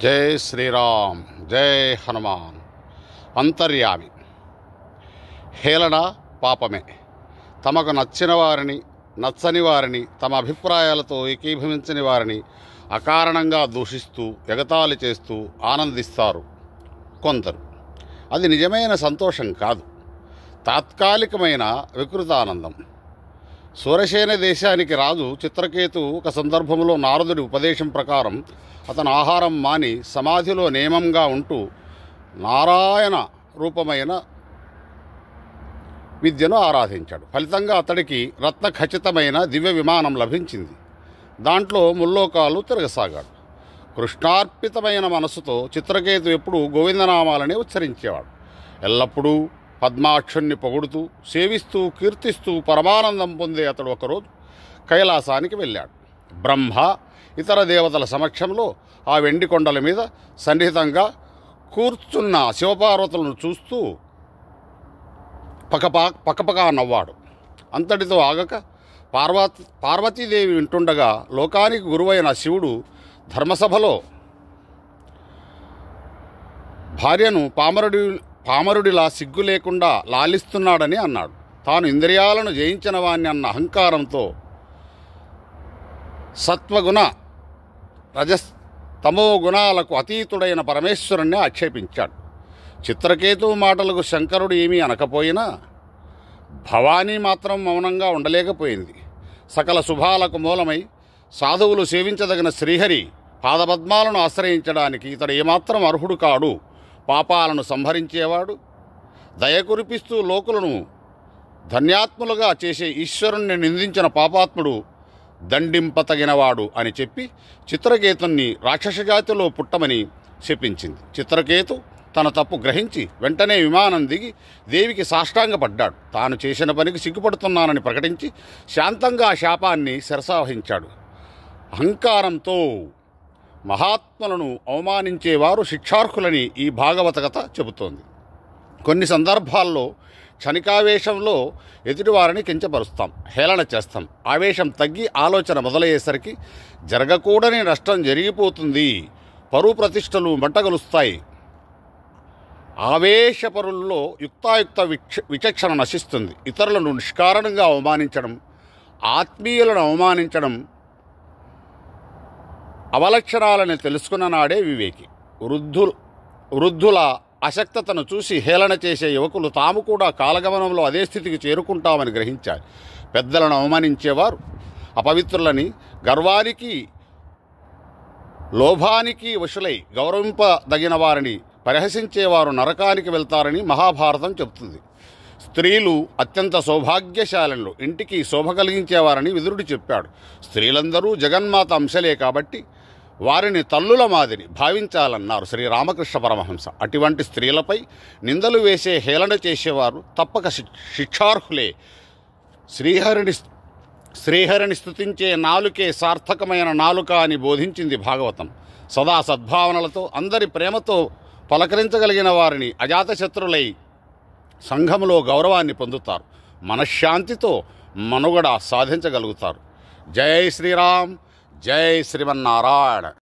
జై శ్రీరామ్, జై హనుమాన్. అంతర్యామి. హేళన పాపమే. తమకు నచ్చిన వారిని, నచ్చని వారిని, తమ అభిప్రాయాలతో ఏకీభవించని వారిని అకారణంగా దూషిస్తూ ఎగతాళి చేస్తూ ఆనందిస్తారు కొందరు. అది నిజమైన సంతోషం కాదు, తాత్కాలికమైన వికృతానందం. సూరసేన దేశానికి రాజు చిత్రకేతు ఒక సందర్భంలో నారదుడి ఉపదేశం ప్రకారం అతను ఆహారం మాని సమాధిలో నియమంగా ఉంటూ నారాయణ రూపమైన విద్యను ఆరాధించాడు. ఫలితంగా అతడికి రత్న ఖచ్చితమైన దివ్య విమానం లభించింది. దాంట్లో ముల్లోకాలు తిరగసాగాడు. కృష్ణార్పితమైన మనసుతో చిత్రకేతు ఎప్పుడూ గోవిందనామాలనే ఉచ్చరించేవాడు. ఎల్లప్పుడూ పద్మాక్షుణ్ణి పొగుడుతూ సేవిస్తూ కీర్తిస్తూ పరమానందం పొందే అతడు ఒకరోజు కైలాసానికి వెళ్ళాడు. బ్రహ్మ ఇతర దేవతల సమక్షంలో ఆ వెండి కొండల మీద సన్నిహితంగా శివపార్వతులను చూస్తూ పకపకా నవ్వాడు. అంతటితో ఆగక పార్వతీదేవి వింటుండగా లోకానికి గురువైన శివుడు ధర్మసభలో భార్యను పామరుడిలా సిగ్గు లేకుండా లాలిస్తున్నాడని అన్నాడు. తాను ఇంద్రియాలను జయించిన వాణ్ణి అన్న అహంకారంతో సత్వగుణ తమో గుణాలకు అతీతుడైన పరమేశ్వరుణ్ణి ఆక్షేపించాడు. చిత్రకేతు మాటలకు శంకరుడు ఏమీ అనకపోయినా భవానీ మాత్రం మౌనంగా ఉండలేకపోయింది. సకల శుభాలకు మూలమై సాధువులు సేవించదగిన శ్రీహరి పాదపద్మాలను ఆశ్రయించడానికి ఇతడు ఏమాత్రం అర్హుడు కాడు. పాపాలను సంహరించేవాడు, దయ కురిపిస్తూ లోకులను ధన్యాత్ములుగా చేసే ఈశ్వరుణ్ణి నిందించిన పాపాత్ముడు దండింపతగినవాడు అని చెప్పి చిత్రకేతుణ్ణి రాక్షస జాతిలో పుట్టమని శపించింది. చిత్రకేతు తన తప్పు గ్రహించి వెంటనే విమానం దిగి దేవికి సాష్టాంగపడ్డాడు. తాను చేసిన పనికి సిగ్గుపడుతున్నానని ప్రకటించి శాంతంగా శాపాన్ని శిరసావహించాడు. అహంకారంతో మహాత్ములను అవమానించేవారు శిక్షార్హులని ఈ భాగవత కథ చెబుతోంది. కొన్ని సందర్భాల్లో క్షణికావేశంలో ఎదుటివారిని కించపరుస్తాం, హేళన చేస్తాం. ఆవేశం తగ్గి ఆలోచన మొదలయ్యేసరికి జరగకూడని నష్టం జరిగిపోతుంది. పరువు ప్రతిష్టలు మంటగలుస్తాయి. ఆవేశపరుల్లో యుక్తాయుక్త విచక్షణ నశిస్తుంది. ఇతరులను నిష్కారణంగా అవమానించడం, ఆత్మీయులను అవమానించడం అవలక్షణాలని తెలుసుకున్న నాడే వివేకి. వృద్ధుల అశక్తతను చూసి హేళన చేసే యువకులు తాము కూడా కాలగమనంలో అదే స్థితికి చేరుకుంటామని గ్రహించాలి. పెద్దలను అవమానించేవారు అపవిత్రులని, గర్వానికి లోభానికి వశులై గౌరవింపదగిన వారిని పరిహసించేవారు నరకానికి వెళ్తారని మహాభారతం చెబుతుంది. స్త్రీలు అత్యంత సౌభాగ్యశాలులు, ఇంటికి శోభ కలిగించేవారని విదురుడు చెప్పాడు. స్త్రీలందరూ జగన్మాత అంశలే కాబట్టి వారిని తల్లుల మాదిరి భావించాలన్నారు శ్రీరామకృష్ణ పరమహంస. అటువంటి స్త్రీలపై నిందలు వేసే హేళన చేసేవారు తప్పక శిక్షార్హులే. శ్రీహరిని స్తుతించే నాలుకే సార్థకమైన నాలుక అని బోధించింది భాగవతం. సదా సద్భావనలతో అందరి ప్రేమతో పలకరించగలిగిన వారిని అజాతశత్రులై సంఘములో గౌరవాన్ని పొందుతారు. మనశ్శాంతితో మనుగడ సాధించగలుగుతారు. జై శ్రీరామ్, జై శ్రీమన్నారాయణ.